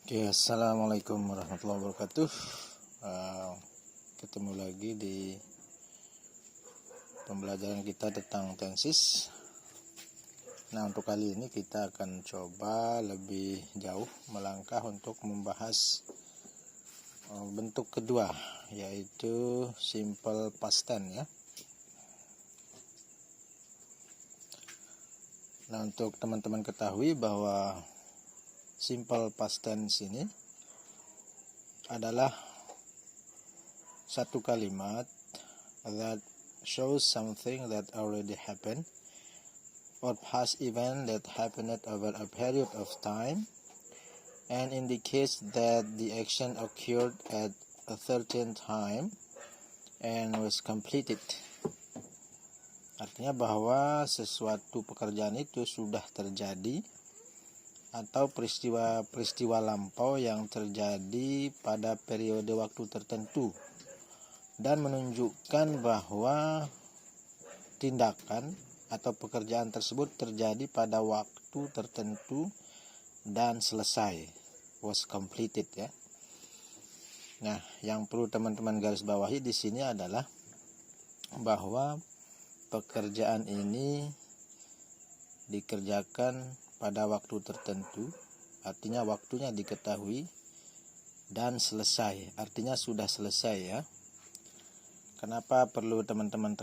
Oke, assalamualaikum warahmatullahi wabarakatuh. Ketemu lagi di pembelajaran kita tentang tenses. Nah, untuk kali ini kita akan coba lebih jauh melangkah untuk membahas bentuk kedua, yaitu simple past tense ya. Nah, untuk teman-teman ketahui bahwa simple past tense ini adalah satu kalimat that shows something that already happened or past event that happened over a period of time and indicates that the action occurred at a certain time and was completed. Artinya bahwa sesuatu pekerjaan itu sudah terjadi atau peristiwa lampau yang terjadi pada periode waktu tertentu dan menunjukkan bahwa tindakan atau pekerjaan tersebut terjadi pada waktu tertentu dan selesai, was completed ya. Nah, yang perlu teman-teman garis bawahi di sini adalah bahwa pekerjaan ini dikerjakan pada waktu tertentu, artinya waktunya diketahui, dan selesai, artinya sudah selesai ya. Kenapa perlu teman-teman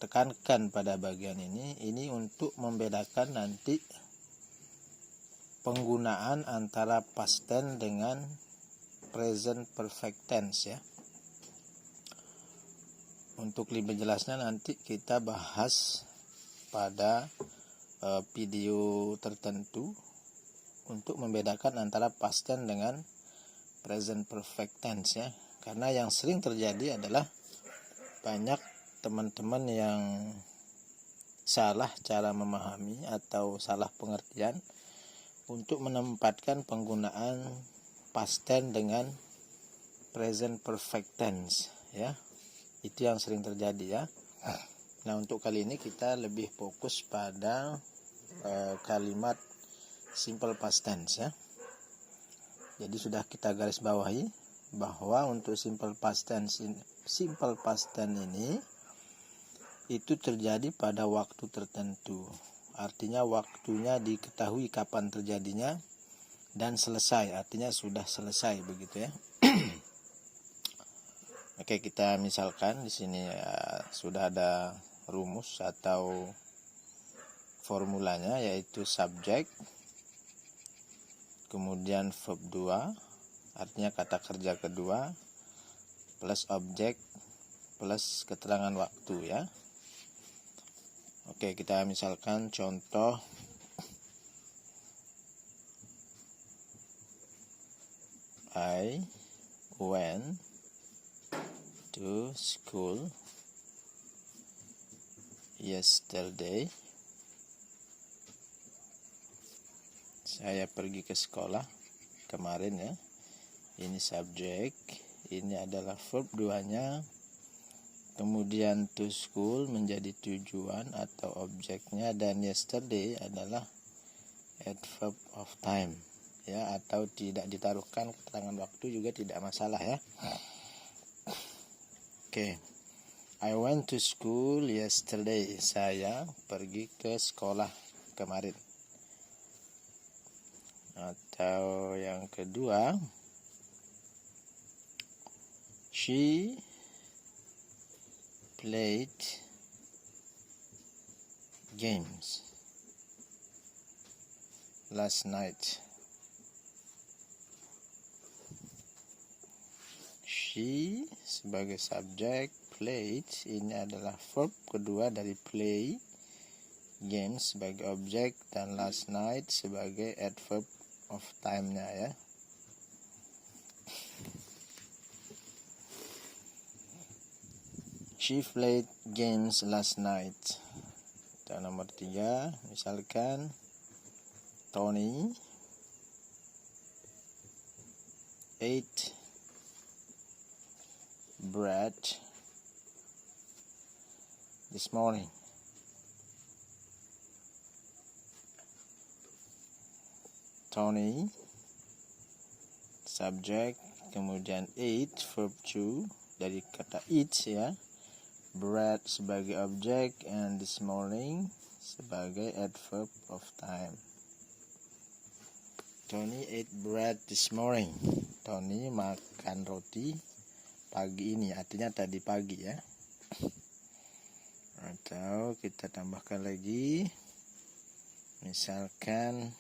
tekankan pada bagian ini? Ini untuk membedakan nanti penggunaan antara past tense dengan present perfect tense ya. Untuk lebih jelasnya nanti kita bahas pada video tertentu untuk membedakan antara past tense dengan present perfect tense ya. Karena yang sering terjadi adalah banyak teman-teman yang salah cara memahami atau salah pengertian untuk menempatkan penggunaan past tense dengan present perfect tense ya. Itu yang sering terjadi ya. Nah, untuk kali ini kita lebih fokus pada kalimat simple past tense ya. Jadi sudah kita garis bawahi bahwa untuk simple past tense ini itu terjadi pada waktu tertentu. Artinya waktunya diketahui kapan terjadinya dan selesai, artinya sudah selesai begitu ya. Oke, kita misalkan di sini sudah ada rumus atau formulanya, yaitu subject kemudian verb 2 artinya kata kerja kedua plus objek plus keterangan waktu ya. Oke, kita misalkan contoh I went to school yesterday. Saya pergi ke sekolah kemarin ya. Ini subjek, ini adalah verb 2-nya. Kemudian to school menjadi tujuan atau objeknya, dan yesterday adalah adverb of time ya, atau tidak ditaruhkan keterangan waktu juga tidak masalah ya. Oke. I went to school yesterday. Saya pergi ke sekolah kemarin. Atau yang kedua, she played games last night. She sebagai subjek, played ini adalah verb kedua dari play, games sebagai objek, dan last night sebagai adverb of time-nya ya. She played games last night. Dan nomor 3, misalkan Tony ate bread this morning. Tony subjek, kemudian eat verb to dari kata eat ya, bread sebagai objek, and this morning sebagai adverb of time. Tony ate bread this morning. Tony makan roti pagi ini, artinya tadi pagi ya. Atau kita tambahkan lagi, misalkan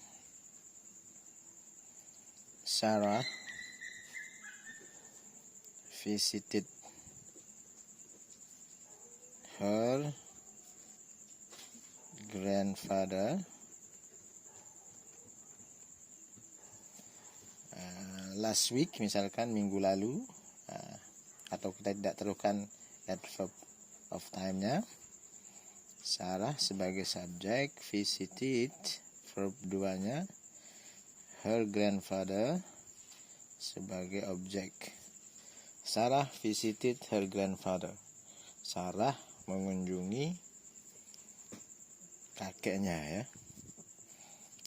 Sarah visited her grandfather last week, misalkan minggu lalu, atau kita tidak teruskan adverb of time-nya. Sarah sebagai subjek, visited verb 2-nya, her grandfather sebagai objek. Sarah visited her grandfather. Sarah mengunjungi kakeknya ya.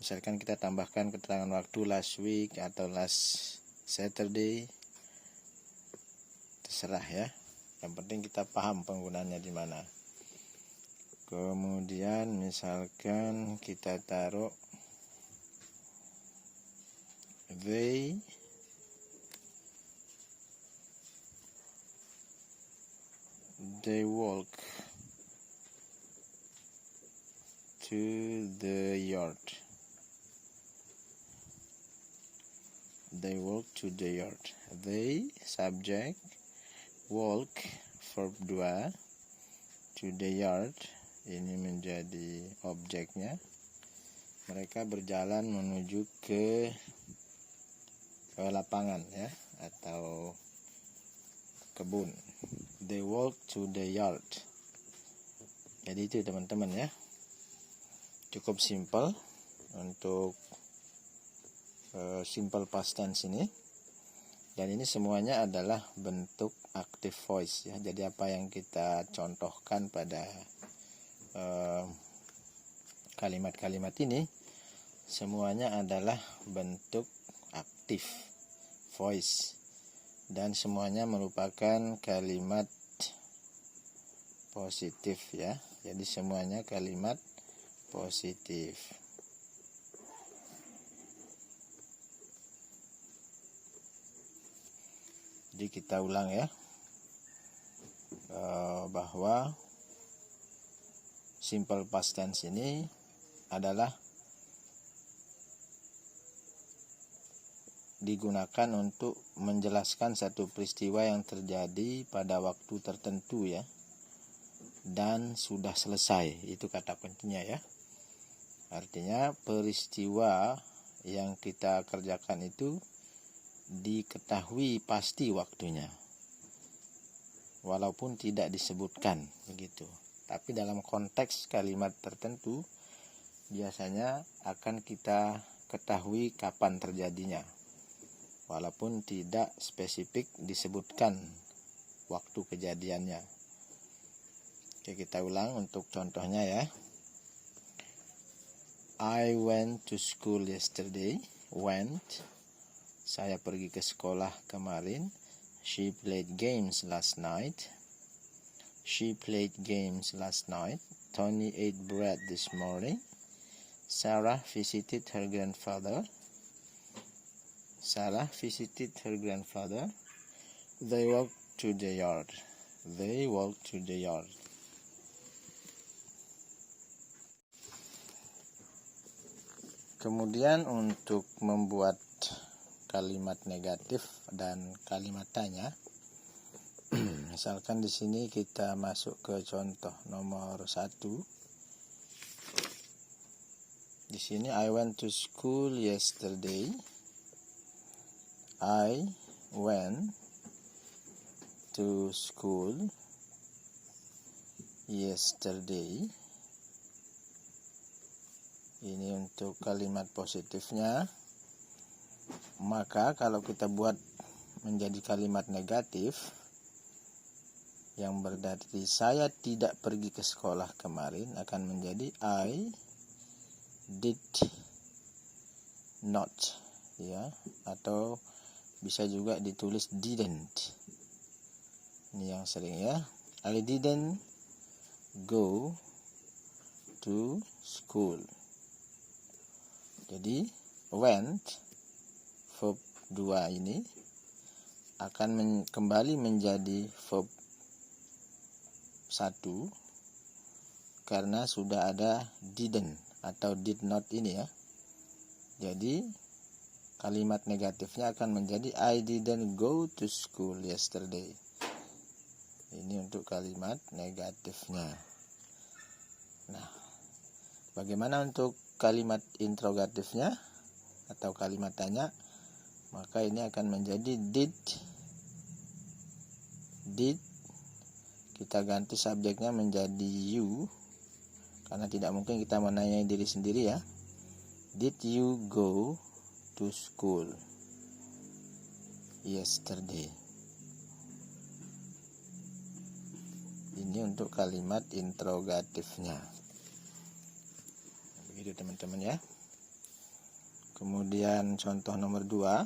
Misalkan kita tambahkan keterangan waktu last week atau last Saturday, terserah ya. Yang penting kita paham penggunaannya di mana. Kemudian misalkan kita taruh they walk to the yard. They walk to the yard. They subject, walk verb 2, to the yard ini menjadi objeknya. Mereka berjalan menuju ke lapangan ya, atau kebun. They walk to the yard. Jadi itu teman-teman ya, cukup simple untuk simple past tense ini. Dan ini semuanya adalah bentuk active voice ya. Jadi apa yang kita contohkan pada kalimat-kalimat ini semuanya adalah bentuk active voice, dan semuanya merupakan kalimat positif ya. Jadi semuanya kalimat positif. Jadi kita ulang ya, bahwa simple past tense ini adalah digunakan untuk menjelaskan satu peristiwa yang terjadi pada waktu tertentu ya, dan sudah selesai. Itu kata kuncinya ya. Artinya peristiwa yang kita kerjakan itu diketahui pasti waktunya, walaupun tidak disebutkan begitu. Tapi dalam konteks kalimat tertentu biasanya akan kita ketahui kapan terjadinya, walaupun tidak spesifik disebutkan waktu kejadiannya. Oke, kita ulang untuk contohnya ya. I went to school yesterday. Went, saya pergi ke sekolah kemarin. She played games last night. She played games last night. Tony ate bread this morning. Sarah visited her grandfather. Sarah visited her grandfather. They walked to the yard. They walked to the yard. Kemudian untuk membuat kalimat negatif dan kalimat tanya, misalkan di sini kita masuk ke contoh nomor 1. Di sini I went to school yesterday. I went to school yesterday. Ini untuk kalimat positifnya. Maka kalau kita buat menjadi kalimat negatif yang berarti saya tidak pergi ke sekolah kemarin, akan menjadi I did not ya, atau bisa juga ditulis didn't. Ini yang sering ya. I didn't go to school. Jadi went verb 2 ini akan kembali menjadi verb 1 karena sudah ada didn't atau did not ini ya. Jadi kalimat negatifnya akan menjadi I didn't go to school yesterday. Ini untuk kalimat negatifnya. Nah, bagaimana untuk kalimat interrogatifnya atau kalimat tanya? Maka ini akan menjadi did. Kita ganti subjeknya menjadi you, karena tidak mungkin kita menanyai diri sendiri ya. Did you go to school yesterday? Ini untuk kalimat interrogatifnya. Begitu teman-teman ya. Kemudian contoh nomor 2.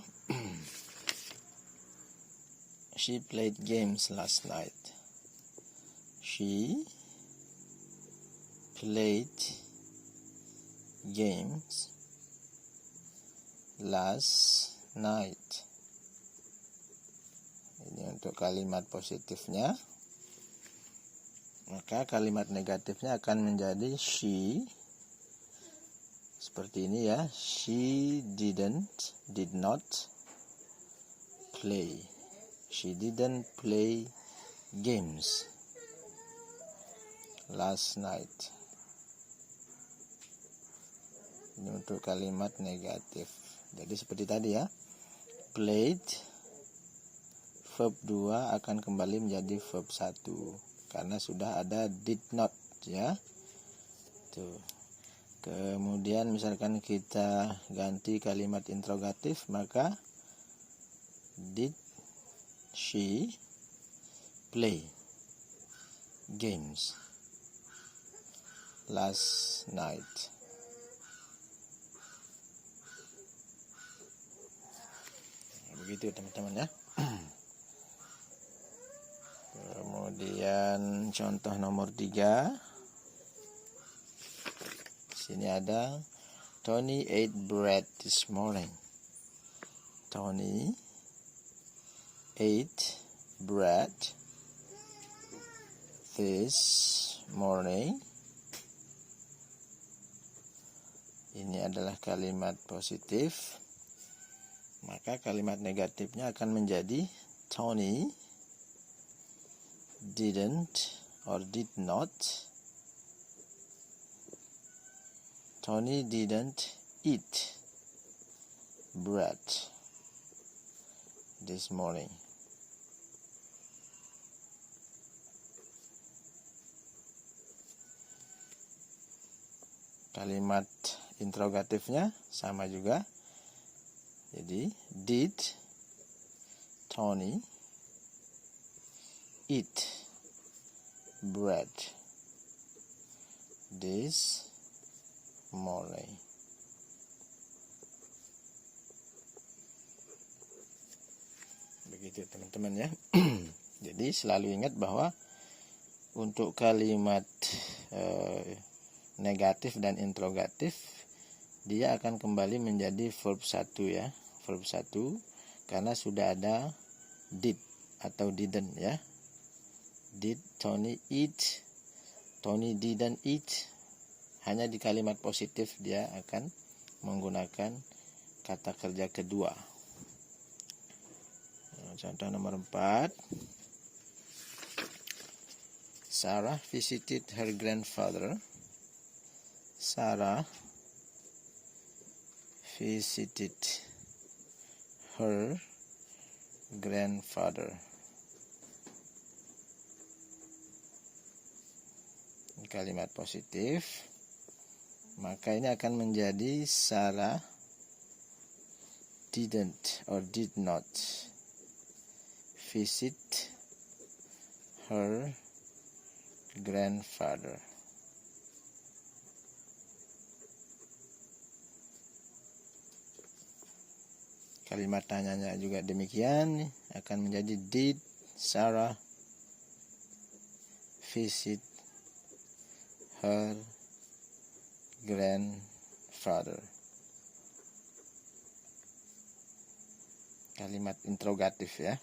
She played games last night. She played games last night. Ini untuk kalimat positifnya. Maka kalimat negatifnya akan menjadi she. Seperti ini ya. She did not play. She didn't play games last night. Ini untuk kalimat negatif. Jadi seperti tadi ya. Played verb 2 akan kembali menjadi verb 1 karena sudah ada did not ya. Tuh. Kemudian misalkan kita ganti kalimat interrogatif, maka did she play games last night? Begitu teman-teman ya. Kemudian contoh nomor 3. Sini ada Tony ate bread this morning. Tony ate bread this morning. Ini adalah kalimat positif. Maka kalimat negatifnya akan menjadi Tony didn't or did not. Tony didn't eat bread this morning. Kalimat interrogatifnya sama juga. Jadi, did Tony eat bread this morning? Begitu teman-teman ya. Jadi selalu ingat bahwa untuk kalimat negatif dan interrogatif dia akan kembali menjadi verb 1 ya. Verb 1 karena sudah ada did atau didn't ya. Did Tony eat? Tony didn't eat. Hanya di kalimat positif dia akan menggunakan kata kerja kedua. Contoh nomor 4. Sarah visited her grandfather. Sarah visited her grandfather. Kalimat positif. Maka ini akan menjadi Sarah didn't or did not visit her grandfather. Kalimat tanyanya juga demikian, akan menjadi did Sarah visit her grandfather. Kalimat interrogatif ya.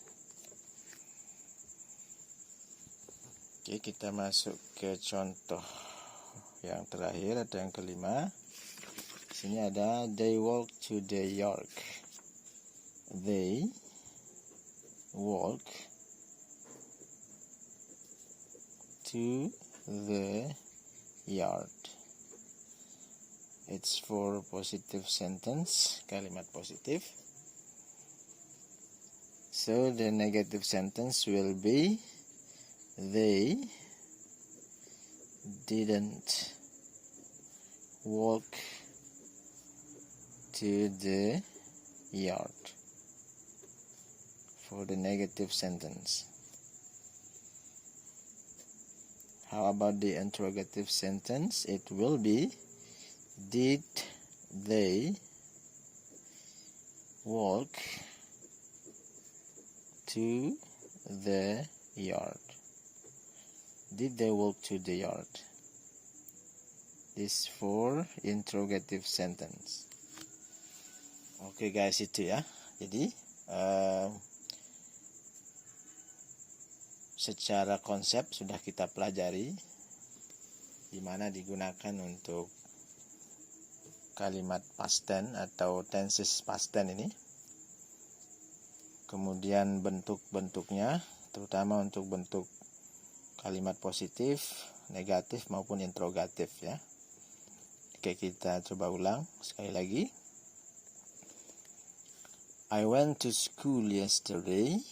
Oke, kita masuk ke contoh yang terakhir atau yang kelima. Di sini ada they walk to the York. They walk to the yard. It's for positive sentence, kalimat positif. So the negative sentence will be they didn't walk to the yard for the negative sentence. How about the interrogative sentence? It will be did they walk to the yard? Did they walk to the yard? This for interrogative sentence. Oke guys, itu ya. Jadi secara konsep sudah kita pelajari di mana digunakan untuk kalimat past tense atau tenses past tense ini. Kemudian bentuk-bentuknya, terutama untuk bentuk kalimat positif, negatif maupun interrogatif ya. Oke, kita coba ulang sekali lagi. I went to school yesterday.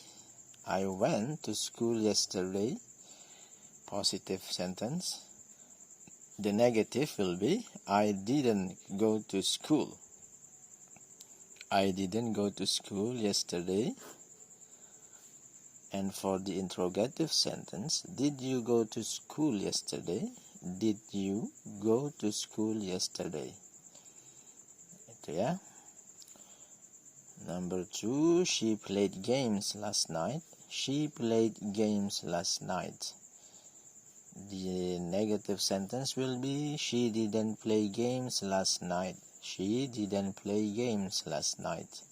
I went to school yesterday. Positive sentence. The negative will be I didn't go to school. I didn't go to school yesterday. And for the interrogative sentence, did you go to school yesterday? Did you go to school yesterday? Itu ya. Number 2, she played games last night. She played games last night. The negative sentence will be she didn't play games last night. She didn't play games last night.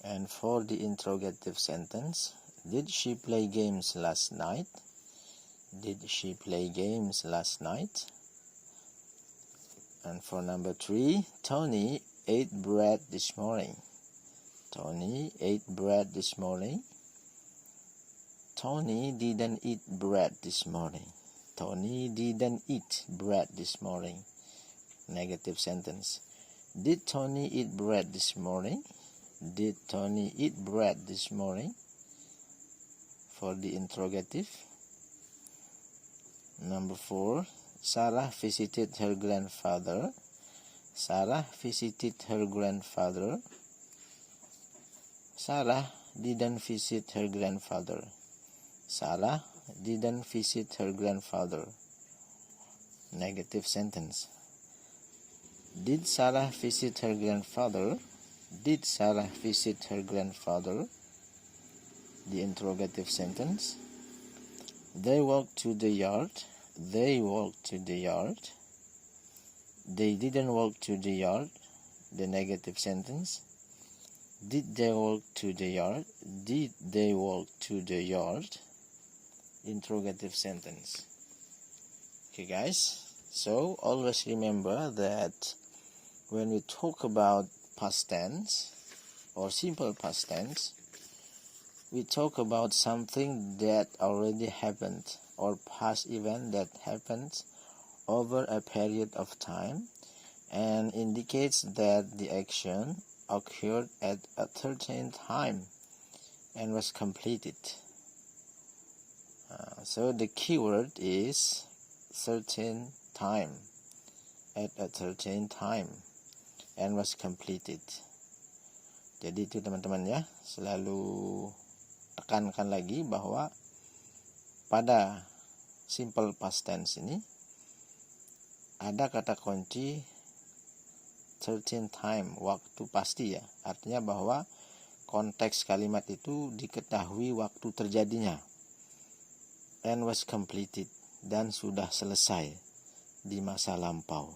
And for the interrogative sentence, did she play games last night? Did she play games last night? And for number 3, Tony ate bread this morning. Tony ate bread this morning. Tony didn't eat bread this morning. Tony didn't eat bread this morning. Negative sentence. Did Tony eat bread this morning? Did Tony eat bread this morning? For the interrogative. Number 4, Sarah visited her grandfather. Sarah visited her grandfather. Sarah didn't visit her grandfather. Sarah didn't visit her grandfather. Negative sentence. Did Sarah visit her grandfather? Did Sarah visit her grandfather? The interrogative sentence. They walked to the yard. They walked to the yard. They didn't walk to the yard. The negative sentence. Did they walk to the yard? Did they walk to the yard? Interrogative sentence. Okay guys, so always remember that when we talk about past tense or simple past tense, we talk about something that already happened or past event that happened over a period of time and indicates that the action occurred at a certain time and was completed. So the keyword is certain time, at a certain time, and was completed. Jadi itu teman-teman ya, selalu tekankan lagi bahwa pada simple past tense ini ada kata kunci certain time, waktu pasti ya. Artinya bahwa konteks kalimat itu diketahui waktu terjadinya. And was completed, dan sudah selesai di masa lampau.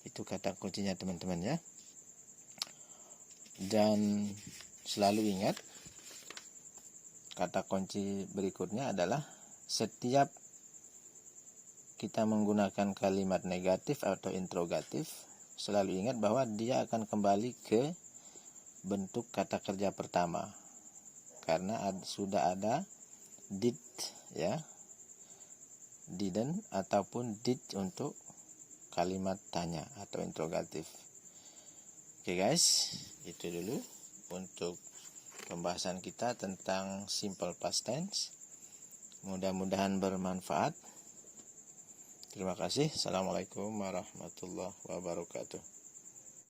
Itu kata kuncinya teman-teman ya. Dan selalu ingat, kata kunci berikutnya adalah setiap kita menggunakan kalimat negatif atau interrogatif, selalu ingat bahwa dia akan kembali ke bentuk kata kerja pertama. Karena sudah ada did ya, didn't ataupun did untuk kalimat tanya atau interrogatif. Oke guys, itu dulu untuk pembahasan kita tentang simple past tense. Mudah-mudahan bermanfaat. Terima kasih. Assalamualaikum warahmatullahi wabarakatuh.